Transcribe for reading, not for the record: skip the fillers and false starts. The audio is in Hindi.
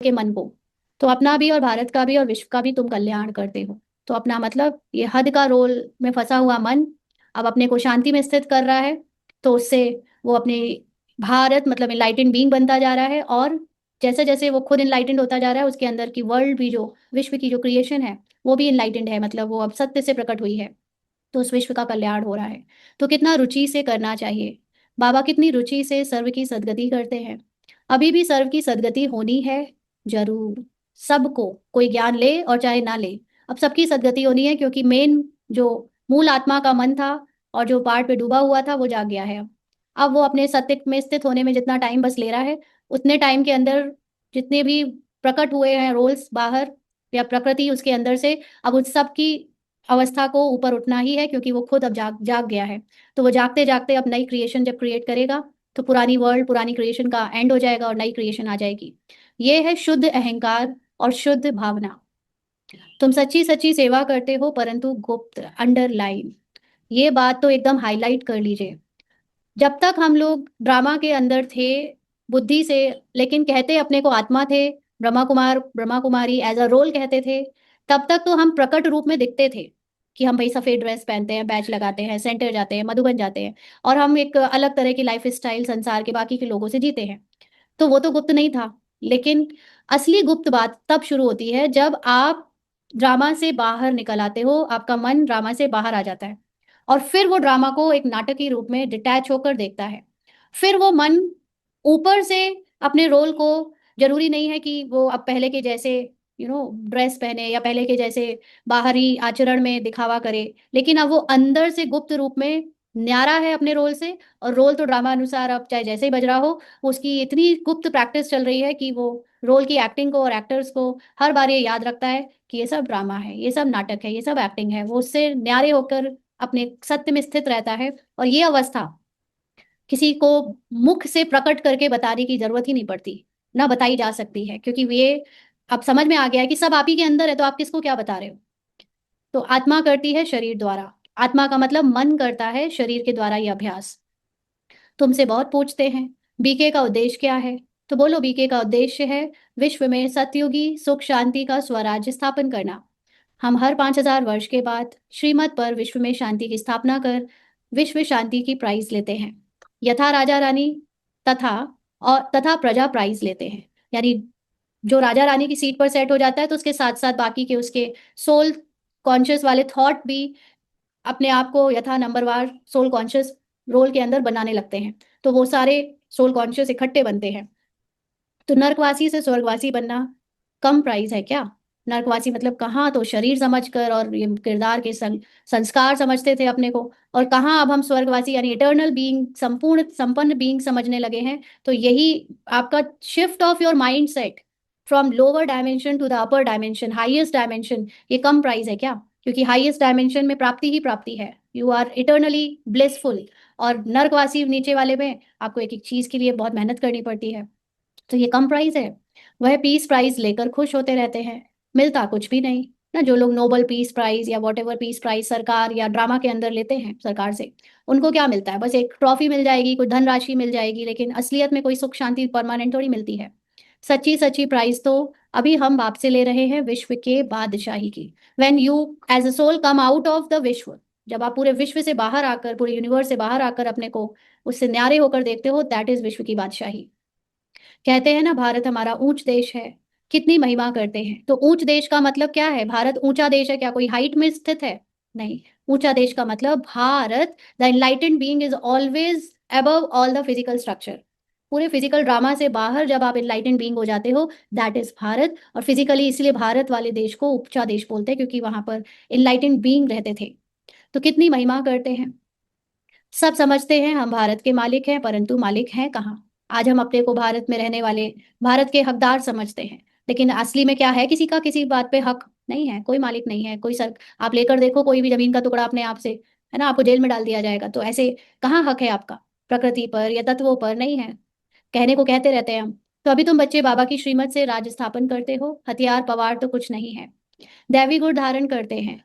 के मन को। तो अपना भी और भारत का भी और विश्व का भी तुम कल्याण करते हो। तो अपना मतलब ये हद का रोल में फंसा हुआ मन अब अपने को शांति में स्थित कर रहा है। तो उससे वो अपने भारत मतलब इनलाइटेंड बीइंग बनता जा रहा है, और जैसे जैसे वो खुद इनलाइटेंड होता जा रहा है उसके अंदर की वर्ल्ड भी, जो विश्व की जो क्रिएशन है वो भी इनलाइटेंड है, मतलब वो अब सत्य से प्रकट हुई है। तो उस विश्व का कल्याण हो रहा है। तो कितना रुचि से करना चाहिए। बाबा कितनी रुचि से सर्व की सदगति करते हैं। अभी भी सर्व की सदगति होनी है, जरूर। सबको, कोई ज्ञान ले और चाहे ना ले, अब सबकी सदगति होनी है, क्योंकि मेन जो मूल आत्मा का मन था और जो पार्ट पे डूबा हुआ था वो जाग गया है। अब वो अपने सत्य में स्थित होने में जितना टाइम बस ले रहा है, उतने टाइम के अंदर जितने भी प्रकट हुए हैं रोल्स बाहर या प्रकृति उसके अंदर से, अब उस सब की अवस्था को ऊपर उठना ही है, क्योंकि वो खुद अब जाग जाग गया है। तो वो जागते जागते अब नई क्रिएशन जब क्रिएट करेगा, तो पुरानी वर्ल्ड पुरानी क्रिएशन का एंड हो जाएगा और नई क्रिएशन आ जाएगी। ये है शुद्ध अहंकार और शुद्ध भावना। तुम सच्ची सच्ची सेवा करते हो, परंतु गुप्त अंडरलाइन, ये बात तो एकदम हाईलाइट कर लीजिए। जब तक हम लोग ड्रामा के अंदर थे बुद्धि से, लेकिन कहते अपने को आत्मा थे, Brahma Kumar Brahma Kumari as a role कहते थे, तब तक तो हम प्रकट रूप में दिखते थे कि हम भाई सफेद ड्रेस पहनते हैं, बैच लगाते हैं, सेंटर जाते हैं, मधुबन जाते हैं, और हम एक अलग तरह की लाइफ स्टाइल संसार के बाकी के लोगों से जीते हैं। तो वो तो गुप्त नहीं था। लेकिन असली गुप्त बात तब शुरू होती है जब आप ड्रामा से बाहर निकल आते हो, आपका मन ड्रामा से बाहर आ जाता है, और फिर वो ड्रामा को एक नाटकीय रूप में डिटैच होकर देखता है। फिर वो मन ऊपर से अपने रोल को, जरूरी नहीं है कि वो अब पहले के जैसे ड्रेस पहने या पहले के जैसे बाहरी आचरण में दिखावा करे, लेकिन अब वो अंदर से गुप्त रूप में न्यारा है अपने रोल से। और रोल तो ड्रामा अनुसार अब चाहे जैसे ही बज रहा हो, उसकी इतनी गुप्त प्रैक्टिस चल रही है कि वो रोल की एक्टिंग को और एक्टर्स को हर बार ये याद रखता है कि ये सब ड्रामा है, ये सब नाटक है, ये सब एक्टिंग है। वो उससे न्यारे होकर अपने सत्य में स्थित रहता है। और ये अवस्था किसी को मुख से प्रकट करके बताने की जरूरत ही नहीं पड़ती, ना बताई जा सकती है, क्योंकि ये अब समझ में आ गया है कि सब आप ही के अंदर है, तो आप किसको क्या बता रहे हो। तो आत्मा करती है शरीर द्वारा। आत्मा का मतलब मन करता है शरीर के द्वारा ये अभ्यास। तुमसे बहुत पूछते हैं बीके का उद्देश्य क्या है। तो बोलो, बीके का उद्देश्य है विश्व में सतयुगी सुख शांति का स्वराज्य स्थापन करना। हम हर 5,000 वर्ष के बाद श्रीमत पर विश्व में शांति की स्थापना कर विश्व शांति की प्राइज लेते हैं। यथा राजा रानी तथा तथा प्रजा प्राइज लेते हैं। यानी जो राजा रानी की सीट पर सेट हो जाता है, तो उसके साथ साथ बाकी के उसके सोल कॉन्शियस वाले थॉट भी अपने आप को यथा नंबरवार सोल कॉन्शियस रोल के अंदर बनाने लगते हैं। तो वो सारे सोल कॉन्शियस इकट्ठे बनते हैं। तो नर्कवासी से स्वर्गवासी बनना कम प्राइस है क्या। नर्कवासी मतलब कहाँ तो शरीर समझकर और ये किरदार के संस्कार समझते थे अपने को, और कहाँ अब हम स्वर्गवासी यानी इटर्नल बीइंग, संपूर्ण संपन्न बीइंग समझने लगे हैं। तो यही आपका shift of your mind set from lower dimension to the upper dimension, highest dimension, ये कम प्राइस है क्या। क्योंकि हाईएस्ट डायमेंशन में प्राप्ति ही प्राप्ति है, यू आर इटर्नली ब्लिसफुल। और नर्कवासी नीचे वाले में आपको एक एक चीज के लिए बहुत मेहनत करनी पड़ती है। तो ये कम प्राइस है। वह पीस प्राइज लेकर खुश होते रहते हैं, मिलता कुछ भी नहीं ना। जो लोग नोबल पीस प्राइज या वॉट एवर पीस प्राइज सरकार या ड्रामा के अंदर लेते हैं सरकार से, उनको क्या मिलता है, बस एक ट्रॉफी मिल जाएगी, कोई धनराशि मिल जाएगी, लेकिन असलियत में कोई सुख शांति परमानेंट थोड़ी मिलती है। सच्ची सच्ची प्राइज तो अभी हम बाप से ले रहे हैं, विश्व के बादशाही की। When you as a soul come out of the विश्व, जब आप पूरे विश्व से बाहर आकर, पूरे यूनिवर्स से बाहर आकर अपने को उससे न्यारे होकर देखते हो, दैट इज विश्व की बादशाही। कहते हैं ना भारत हमारा ऊंच देश है, कितनी महिमा करते हैं। तो ऊंच देश का मतलब क्या है, भारत ऊंचा देश है क्या, कोई हाइट में स्थित है, नहीं। ऊंचा देश का मतलब Bharat, the enlightened being is always above all the physical structure. पूरे फिजिकल ड्रामा से बाहर जब आप एनलाइटेंड बीइंग हो जाते हो, दैट इज भारत। और फिजिकली इसलिए भारत वाले देश को ऊंचा देश बोलते हैं, क्योंकि वहां पर एनलाइटेंड बीइंग रहते थे। तो कितनी महिमा करते हैं। सब समझते हैं हम भारत के मालिक हैं, परंतु मालिक हैं कहाँ। आज हम अपने को भारत में रहने वाले, भारत के हकदार समझते हैं, लेकिन असली में क्या है, किसी का किसी बात पे हक नहीं है, कोई मालिक नहीं है। कोई सर, आप लेकर देखो कोई भी जमीन का टुकड़ा अपने आप से, है ना, आपको जेल में डाल दिया जाएगा। तो ऐसे कहाँ हक है आपका, प्रकृति पर या तत्वों पर नहीं है। कहने को कहते रहते हैं हम। तो अभी तुम बच्चे बाबा की श्रीमत से राज्य स्थापन करते हो, हथियार पवार तो कुछ नहीं है, दैवी गुण धारण करते हैं।